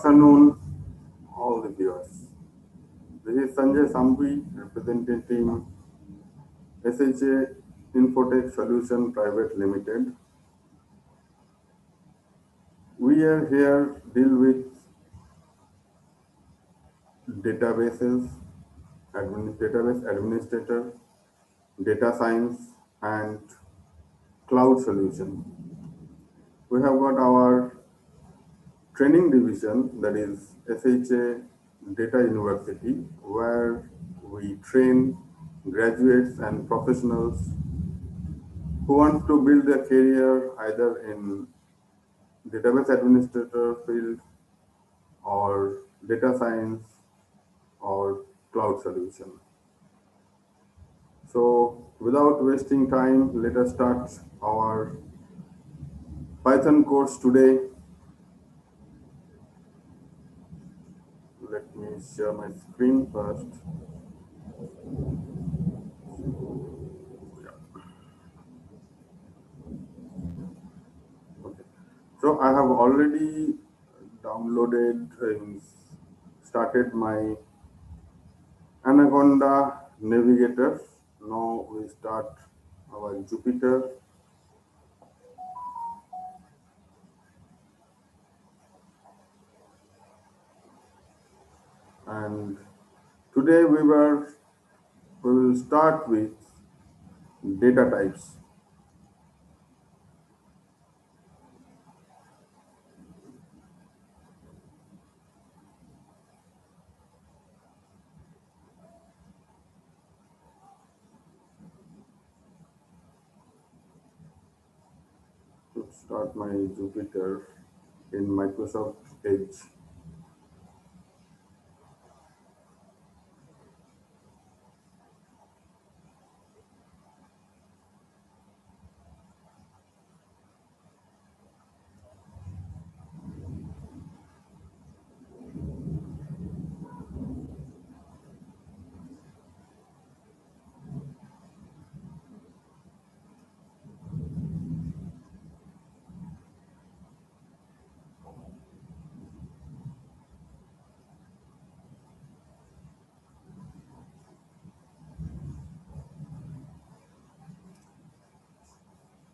afternoon, all the viewers. This is Sanjay Sambhi, representing team SHA Infotech Solution Private Limited. We are here deal with databases, database administrator, data science, and cloud solution. We have got our training division, that is SHA Data University, where we train graduates and professionals who want to build their career either in database administrator field or data science or cloud solution. So without wasting time, let us start our Python course today. Let me share my screen first. Okay. So I have already downloaded and started my Anaconda Navigator. Now we start our Jupyter. And today we will start with data types. To start my Jupyter in Microsoft Edge.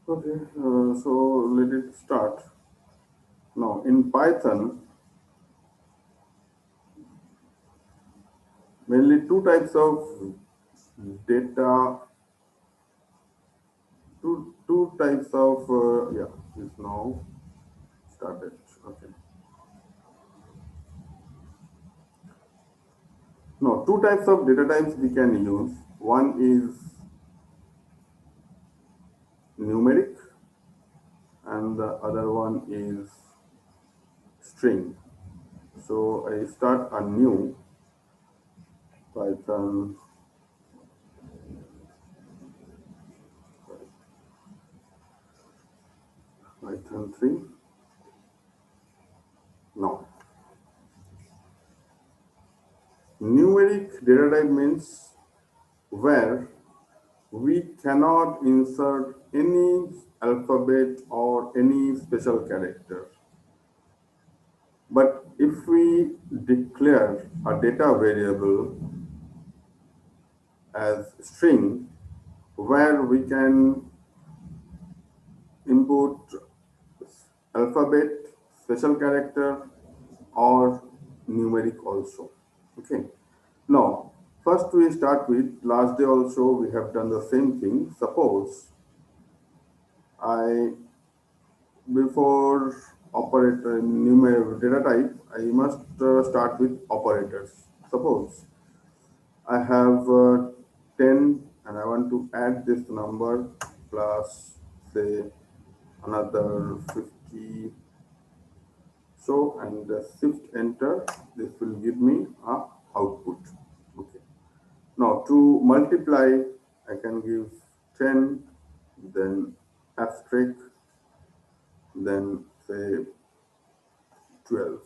Okay, so let it start. Now in Python, mainly two types of data, two types of, is now started. Okay. No, two types of data types we can use. One is numeric and the other one is string. So I start a new Python Python 3. Now, numeric data type means where we cannot insert any alphabet or any special character. But if we declare a data variable as string, where we can input alphabet, special character, or numeric also. Okay. Now, first we start with last day also we have done the same thing. Suppose I before operator numeric data type, I must start with operators. Suppose I have 10 and I want to add this number plus say another 50. So and shift enter, this will give me a output. Okay. Now to multiply, I can give 10, then asterisk, then say 12.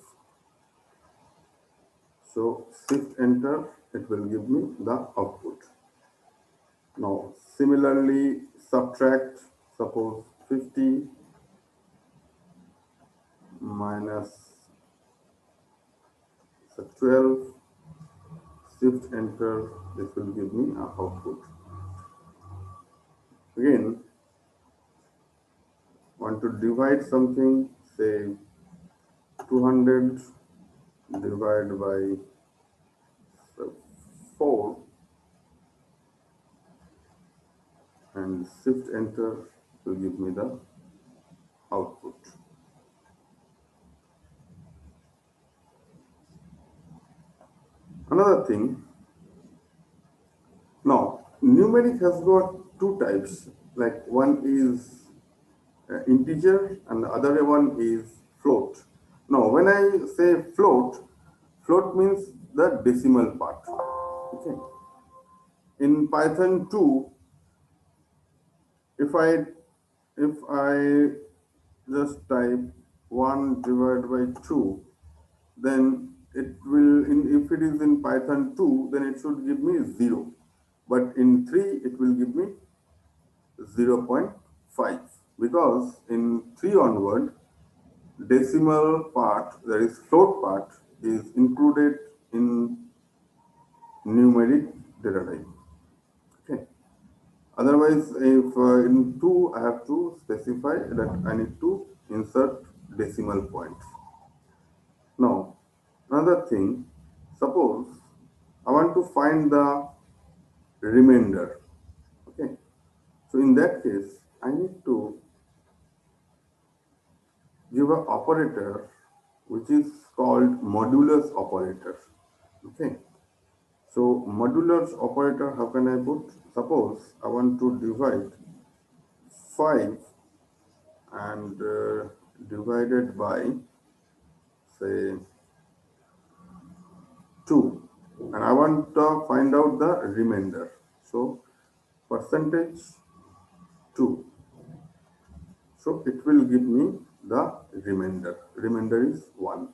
So shift enter, it will give me the output. Now similarly subtract, suppose 50 minus 12, shift enter, this will give me a output. Again, want to divide something, say 200 divided by 4 and shift enter will give me the output. Another thing, now numeric has got two types, like one is integer and the other one is float. Now when I say float, float means the decimal part. Okay. In Python 2, if I just type 1 divided by 2, then it will, if it is in Python 2, then it should give me 0. But in 3, it will give me 0.5, because in 3 onward, decimal part, that is float part, is included in numeric data type. Okay. Otherwise, if in 2, I have to specify that I need to insert decimal points. Now, another thing, suppose I want to find the remainder. Okay. So in that case, I need to give an operator which is called modulus operator. Okay. So modulus operator, how can I put? Suppose I want to divide 5 and divided by, say, 2, and I want to find out the remainder. So percentage 2. So it will give me the remainder. Remainder is 1.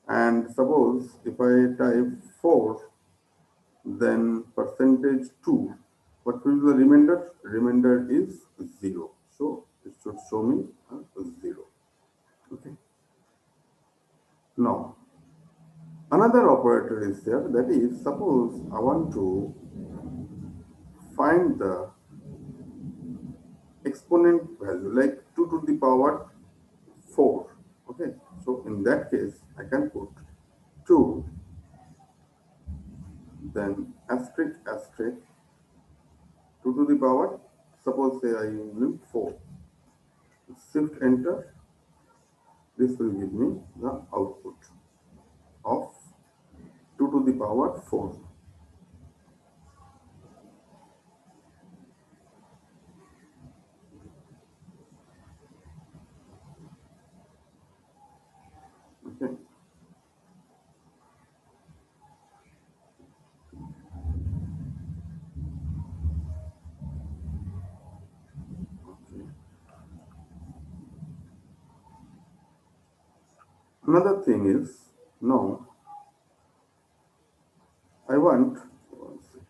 And suppose if I type 4, then percentage 2, what will be the remainder? Remainder is 0. So it should show me a 0. Okay. Now, another operator is there, that is, suppose I want to find the exponent value, like 2 to the power 4. Okay. So in that case, I can put 2, then asterisk asterisk 2 to the power, suppose say I use 4. Shift enter, this will give me the output of 2 to the power 4. Okay. Okay. Another thing is, now I want, one sec.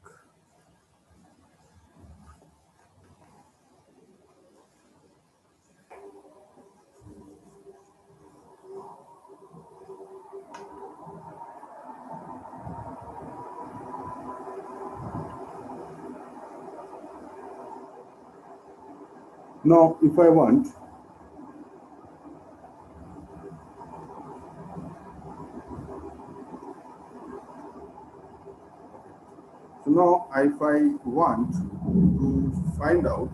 Now if I want, so now if I want to find out,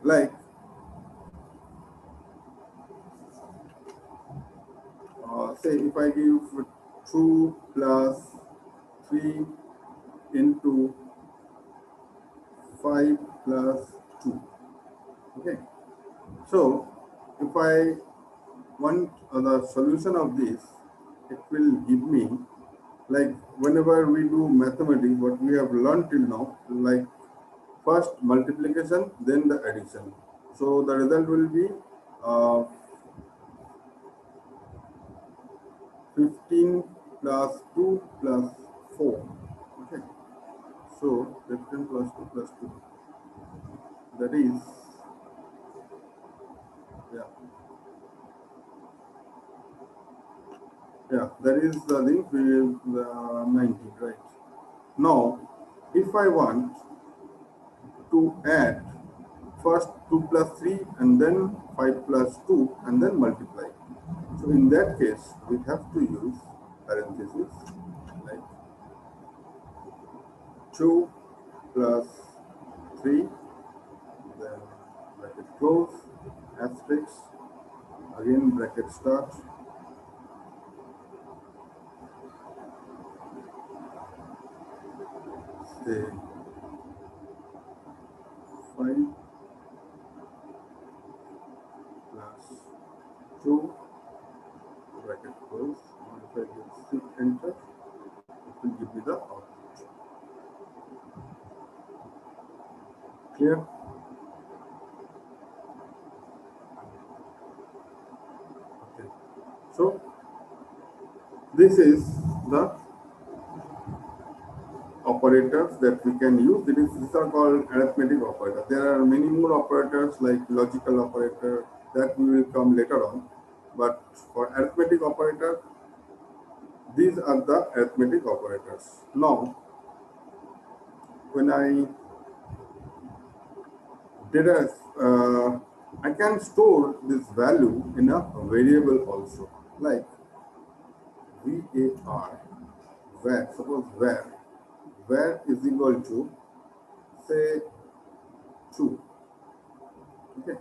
like say if I give 2 plus 3 into 5 plus 2. Okay. So if I want the solution of this, it will give me, like whenever we do mathematics, what we have learned till now, like first multiplication, then the addition. So the result will be uh, 15 plus 2 plus 4. Okay. So 15 plus 2 plus 2. That is, yeah. is the link with 90, right? Now, if I want to add first 2 plus 3 and then 5 plus 2 and then multiply. So in that case, we have to use parentheses like 2 plus 3, then bracket close, asterisk, again bracket start, say 5 plus 2, bracket close. Now if I give shift enter, it will give me the output. Clear? Okay. So this is the operators that we can use. These are called arithmetic operators. There are many more operators like logical operator that we will come later on. But for arithmetic operator, these are the arithmetic operators. Now, when I did I can store this value in a variable also, like var, where, suppose where is equal to, say, 2, okay,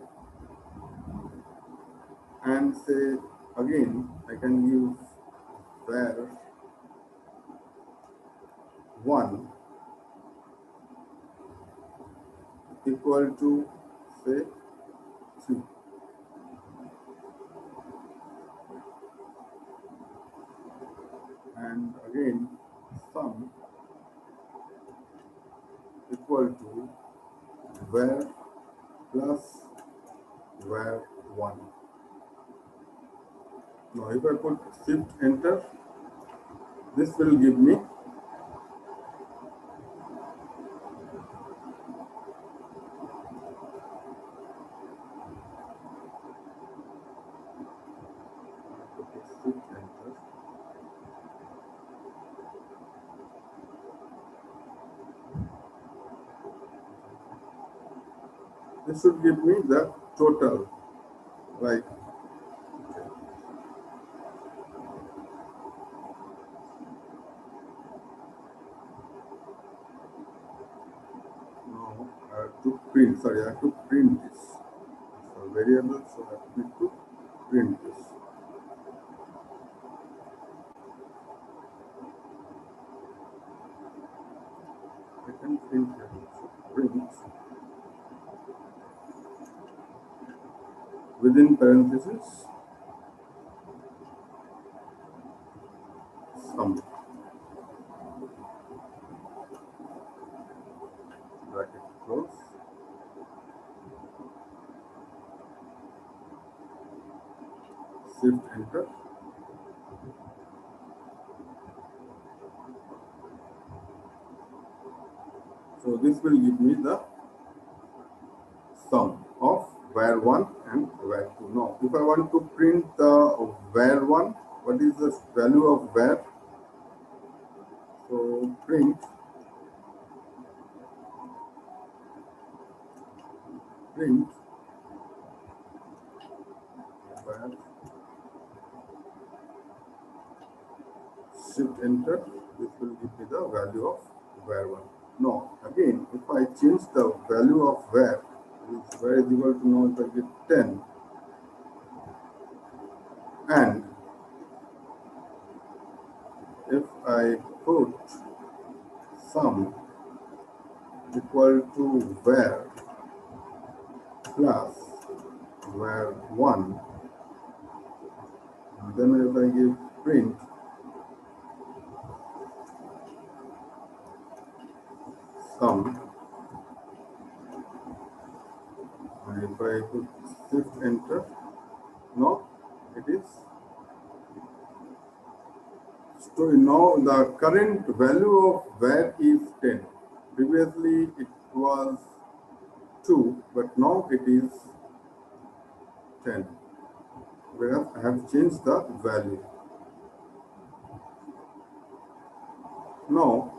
and say again I can use where 1 equal to, say, 3, and again sum equal to where plus where 1. Now if I put shift enter, this will give me shift enter. This should give me the total, like now I have to print, sorry, I have to print this. So variable, so I need to print this. I can print here, so print within parentheses sum, bracket close, shift enter. So this will give me the sum of var 1 and var 2. Now if I want to print the var 1, what is the value of var? So print var, shift enter, this will give me the value of var 1. Now again, if I change the value of var, is var is equal to, now if I get 10, and if I put sum equal to var plus var 1, and then if I give print sum, and if I put shift enter, now it is. So now the current value of var is 10. Previously it was 2, but now it is 10, whereas I have changed the value. Now,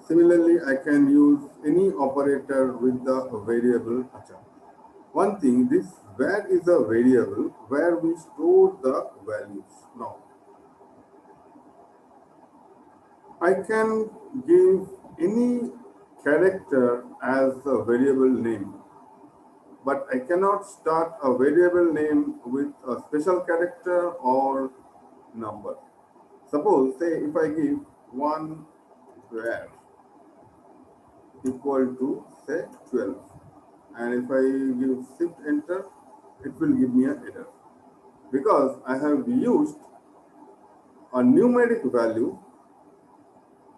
similarly, I can use any operator with the variable acha. One thing, this where is a variable where we store the values. Now, I can give any character as a variable name, but I cannot start a variable name with a special character or number. Suppose, say, if I give one var equal to say 12, and if I give shift enter, it will give me an error because I have used a numeric value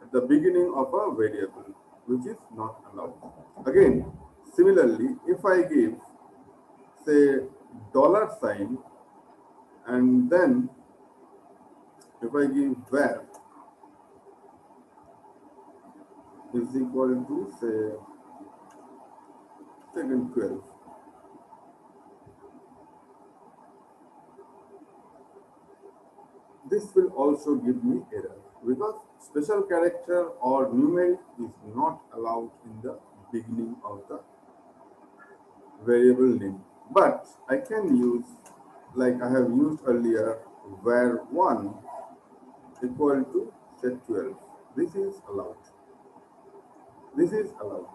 at the beginning of a variable, which is not allowed. Again, similarly, if I give say dollar sign, and then if I give var is equal to say second 12, this will also give me error because special character or numeric is not allowed in the beginning of the variable name. But I can use, like I have used earlier, var1 equal to set 12. This is allowed. This is allowed.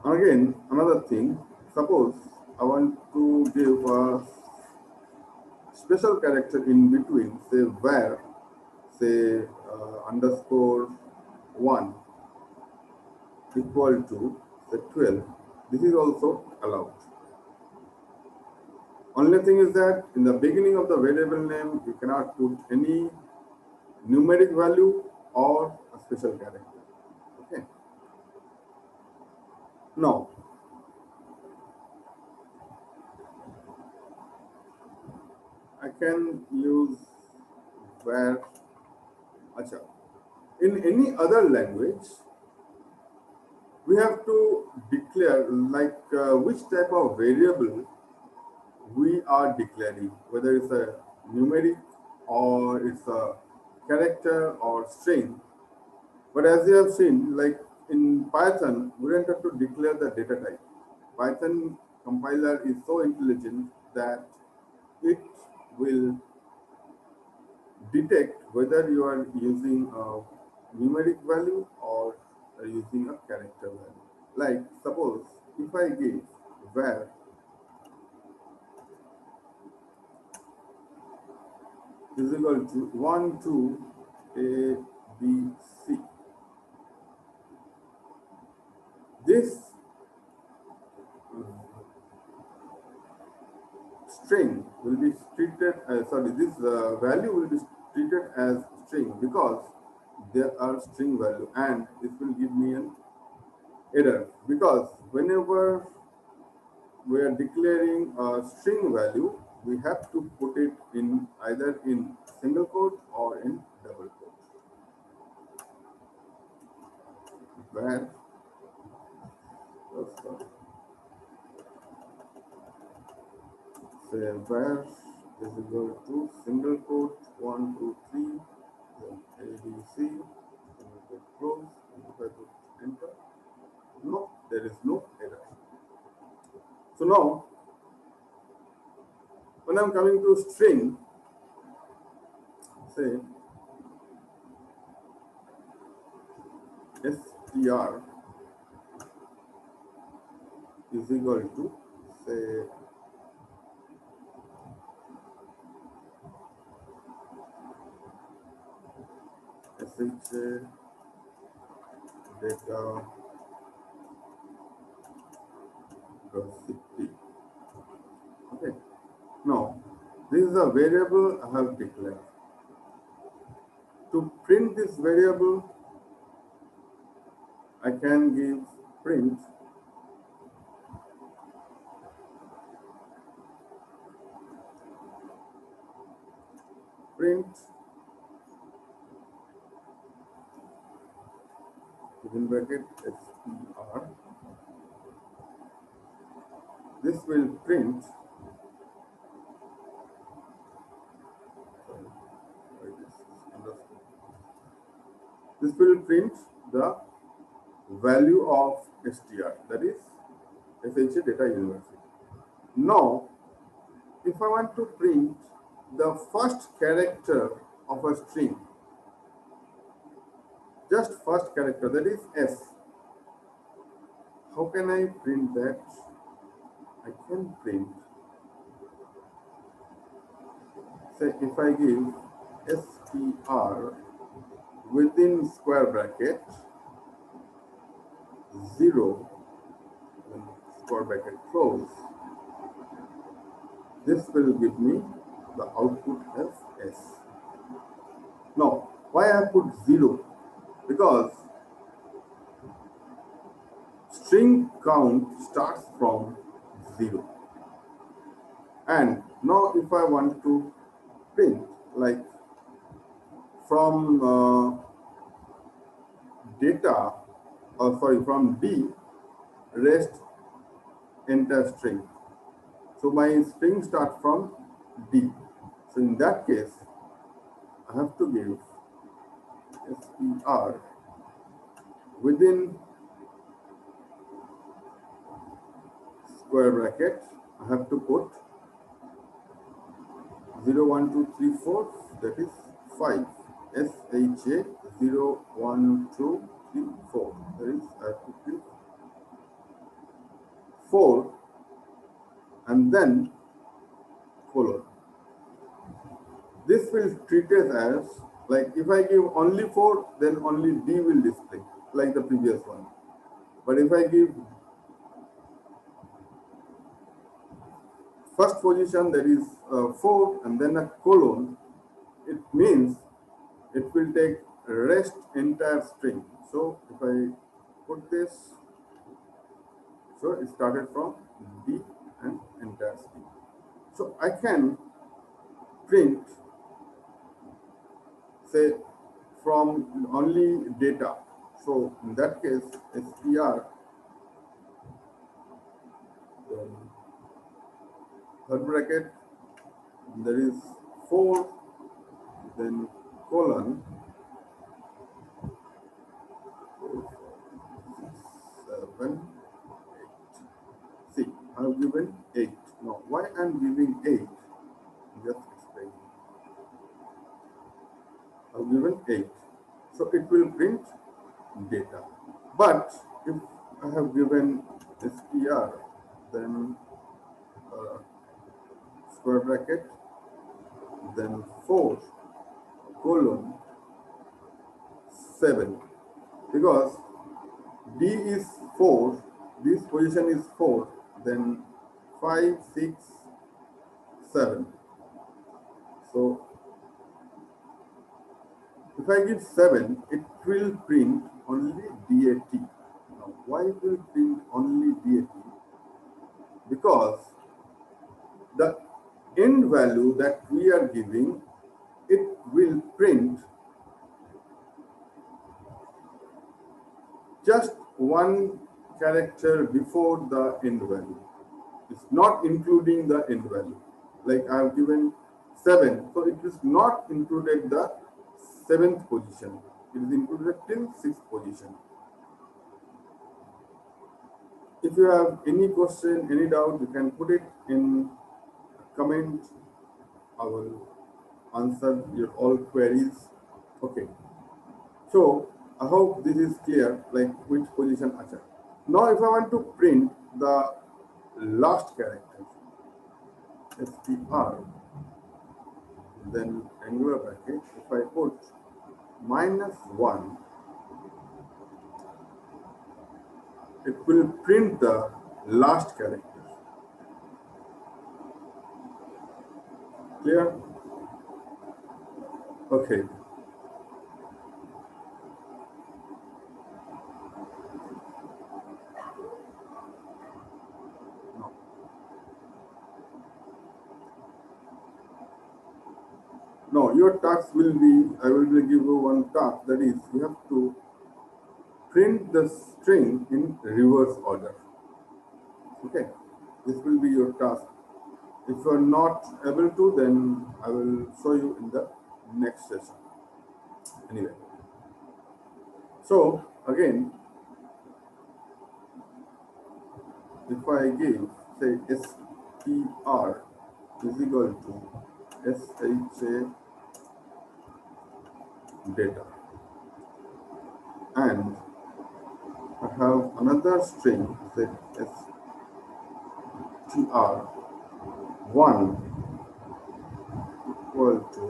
Again, another thing, suppose I want to give a special character in between, say var, say underscore 1 equal to say 12. This is also allowed. Only thing is that in the beginning of the variable name, you cannot put any numeric value or a special character. Okay. Now, I can use var. Acha. In any other language, we have to declare like which type of variable we are declaring, whether it's a numeric or it's a character or string. But as you have seen, like in Python, we don't have to declare the data type. Python compiler is so intelligent that it will detect whether you are using a numeric value or using a character value. Like suppose if I give var is equal to 1, 2, A, B, C. This string will be treated as, this value will be treated as string because there are string value, and this will give me an error because whenever we are declaring a string value, we have to put it in either in single quote or in double quote. Where say var is equal to single quote 1, 2, 3, then ABC, single quote close, and if I put enter, no, there is no error. So now, when I'm coming to string, say str is equal to say SHA data recipe. Okay. Now, this is a variable I have declared. To print this variable, I can give print within bracket str this will print, this will print the value of str, that is SHA Data University. Now, if I want to print the first character of a string, just first character, that is S, how can I print that? I can print, say if I give str within square bracket 0, then square bracket close, this will give me the output as S. Now, why I put 0? Because string count starts from 0. And now if I want to print, like from data, or sorry, from D, rest entire string. So my string starts from D. So in that case, I have to give str within square bracket. I have to put 0, 1, 2, 3, 4, that is 5. SHA 0, 1, 2, 3, 4. That is, I have to give 4 and then colon. This will treat it as, like if I give only 4, then only D will display, like the previous one. But if I give first position, that is 4, and then a colon, it means it will take rest entire string. So if I put this, so it started from D and entire string. So I can print, say, from only data. So in that case, str, then third bracket, there is 4, then colon, 7, 8. See, I have given 8. Now, why I am giving 8? Just explain. I have given 8. So it will print data. But if I have given str, then square bracket, then 4, colon, 7, because D is 4, this position is 4, then 5, 6, 7. So if I give 7, it will print only DAT. Now, why it will print only DAT? Because the end value that we are giving, it will print just one character before the end value. It's not including the end value. Like I have given 7, so it is not included the 7th position. It is included till 6th position. If you have any question, any doubt, you can put it in comment. I will answer your all queries. Okay. So I hope this is clear, like which position acha. Now if I want to print the last character, str, then angular bracket, if I put -1, it will print the last character. Clear? Okay. No, your task will be, I will give you one task, that is, you have to print the string in reverse order. Okay. This will be your task. If you are not able to, then I will show you in the next session. Anyway, so again, if I give, say, STR is equal to SHA data, and I have another string, say STR1 equal to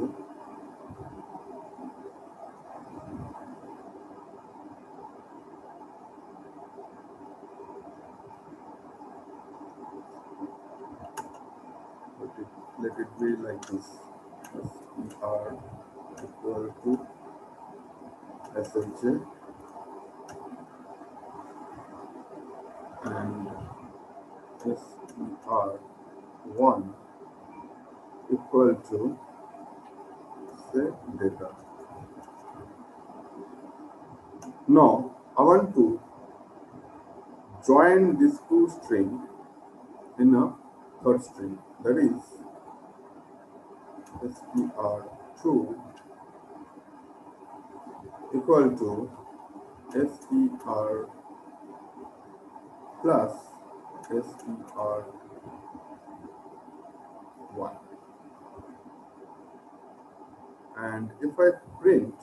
let it be like this, STR equal to SHA and STR1 equal to say data. Now I want to join these two strings in a third string, that is STR2 equal to STR plus STR1, and if I print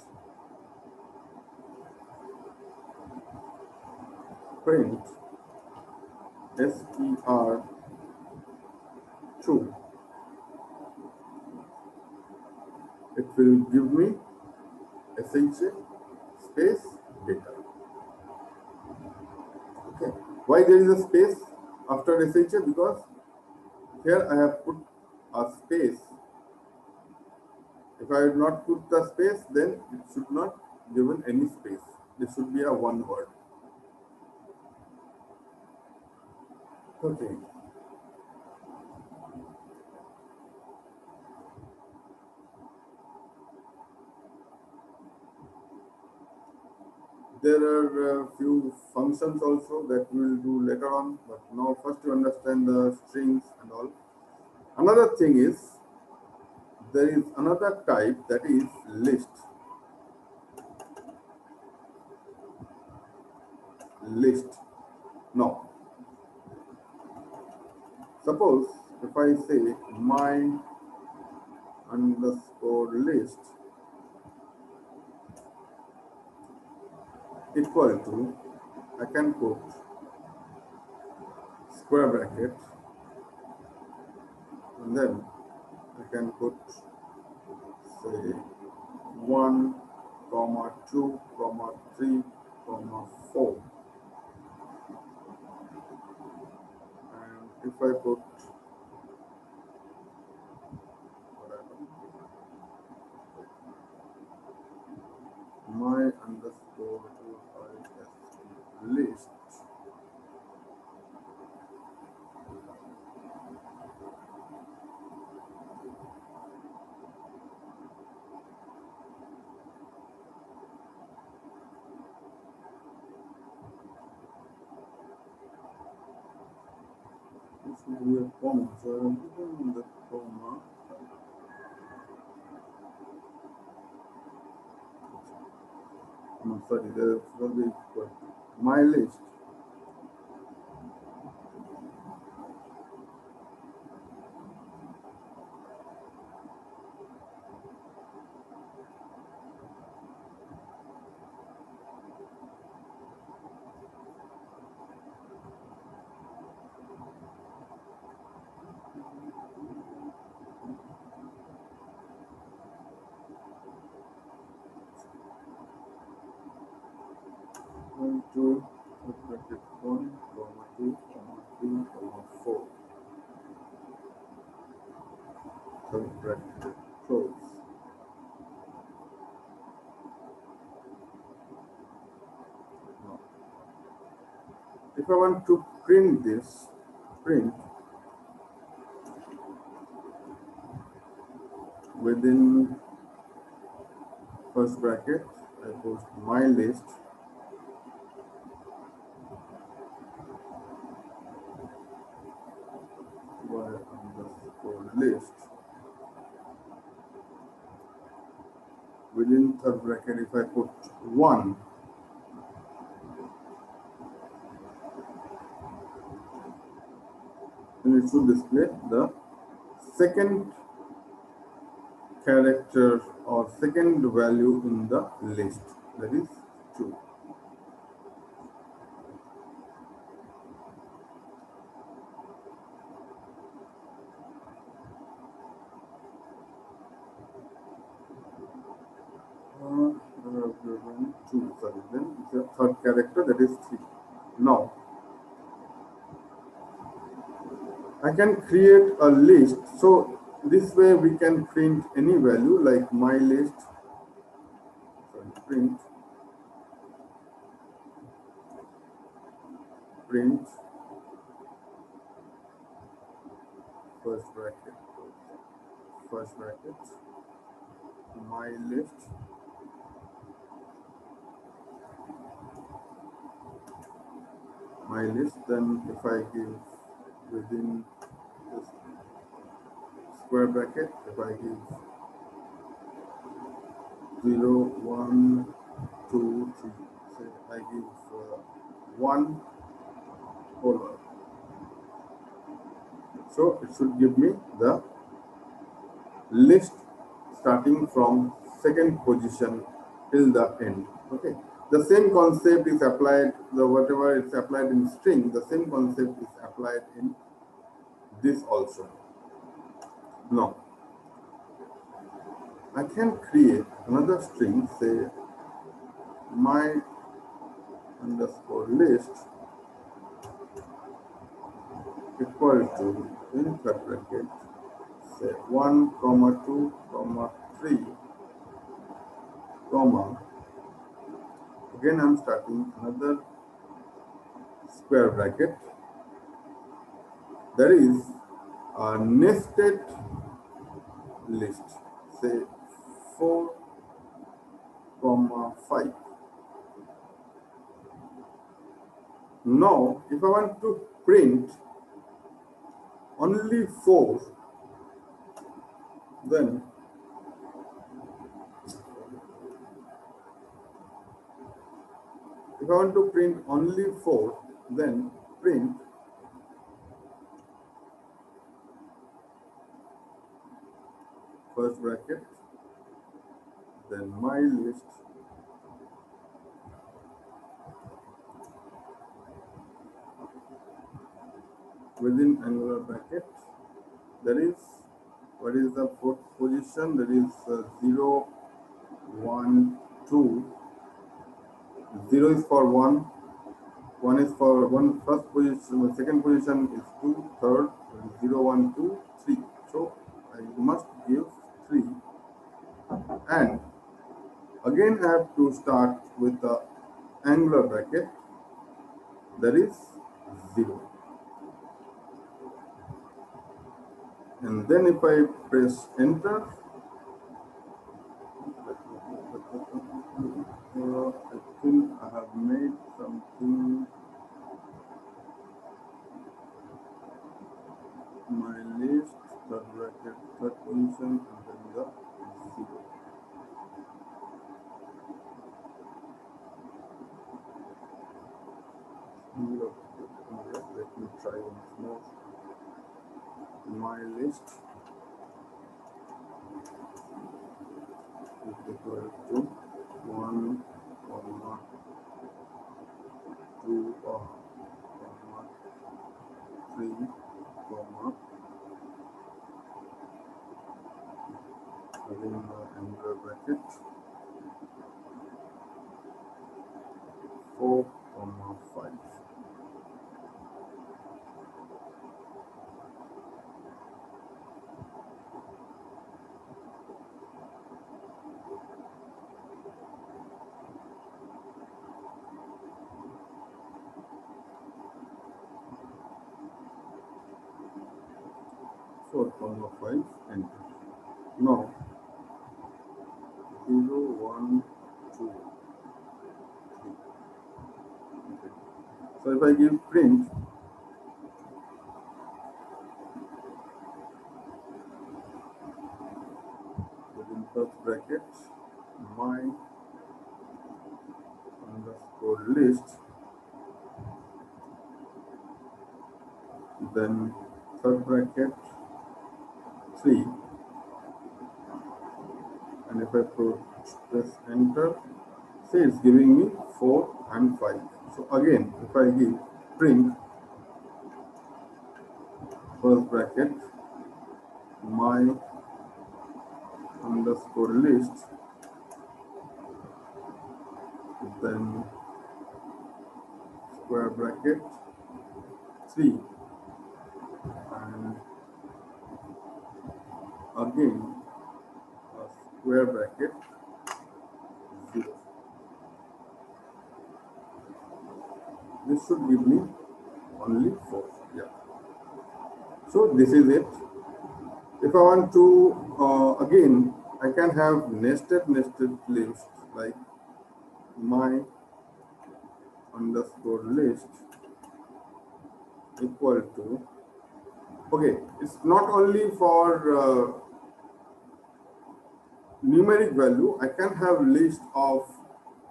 STR2, it will give me SHA space data. Okay, why there is a space after SHA? Because here I have put a space. If I had not put the space, then it should not given any space. This should be a one word. Okay. There are a few functions also that we will do later on, but now first you understand the strings and all. Another thing is, there is another type, that is list. Now, suppose if I say my underscore list equal to, I can put square bracket, and then I can put say 1, 2, 3, 4, and if I put my underscore list will be a comma, so I'm putting the comma. No, sorry, there will be my list. Two, bracket 1, 2, 3, 4. So bracket close. Now, if I want to print this, within first bracket, I post my list. within third bracket, if I put 1, then it should display the second character or second value in the list, that is 2. Sorry, then the third character, that is 3. Now I can create a list, so this way we can print any value like my list. Sorry, print first bracket my list, then if I give within this square bracket, if I give 0 1 2 3, say I give 1 over, so it should give me the list starting from second position till the end. Okay, the same concept is applied, the whatever is applied in string, the same concept is applied in this also. Now I can create another string, say my underscore list equal to, in third bracket, say 1 comma 2 comma 3 comma, again I'm starting another square bracket, there is a nested list, say 4 comma 5. Now if I want to print only 4, then if I want to print only 4, then print first bracket, then my list, within angular bracket, there is, what is the fourth position, there is 0 1 2, 0 is for 1, 1 is for 1 first position, the second position is 2, third 0 1 2 3, so I must give 3, and again I have to start with the angular bracket, there is 0, and then if I press enter, I think I have made something, my list, third bracket, third position, and then the 0. Let me try once more. My list is equal to 1 comma 2 comma 3 comma, within the angular bracket, 4 comma 5. Comma 5, enter. Now 0 1 2 3. Okay. So if I give print, within first bracket, my underscore list, then third bracket 3, and if I press enter, see it's giving me 4 and 5. So again, if I give print first bracket my underscore list, then square bracket 3, and again a square bracket 0. This should give me only 4. Yeah. So this is it. If I want to again, I can have nested list like my underscore list equal to, okay, it's not only for numeric value, I can have list of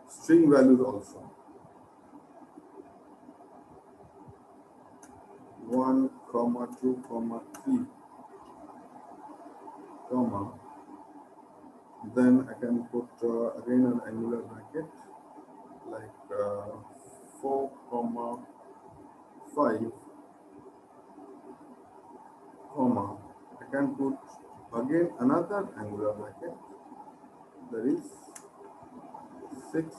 string values also. 1, 2, 3, comma, then I can put again an angular bracket like 4, 5, comma, I can put again another angular bracket, that is 6,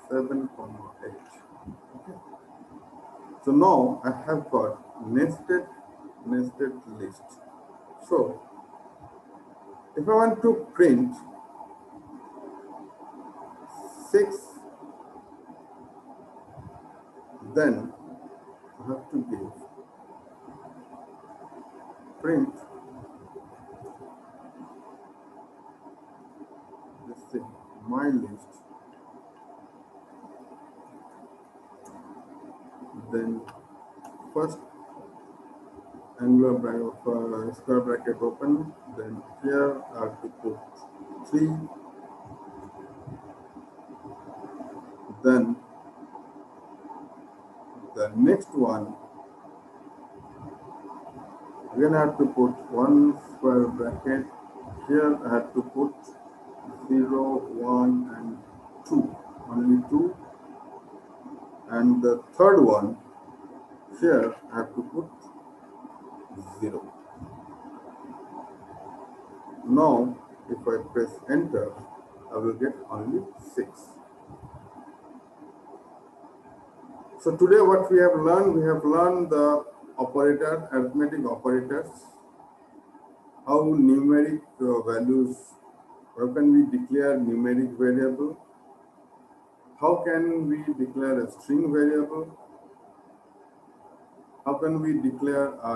7, 8. Okay. So now I have got nested list. So if I want to print 6, then I have to give print this thing, my list, then first angular bracket, square bracket open, then here I have to put 3, then the next one again I have to put 1 square bracket, here I have to put 0, 1 and 2, only 2, and the third one here I have to put 0. Now if I press enter, I will get only 6. So today what we have learned the operator, arithmetic operators, how numeric values, how can we declare numeric variable, how can we declare a string variable, how can we declare a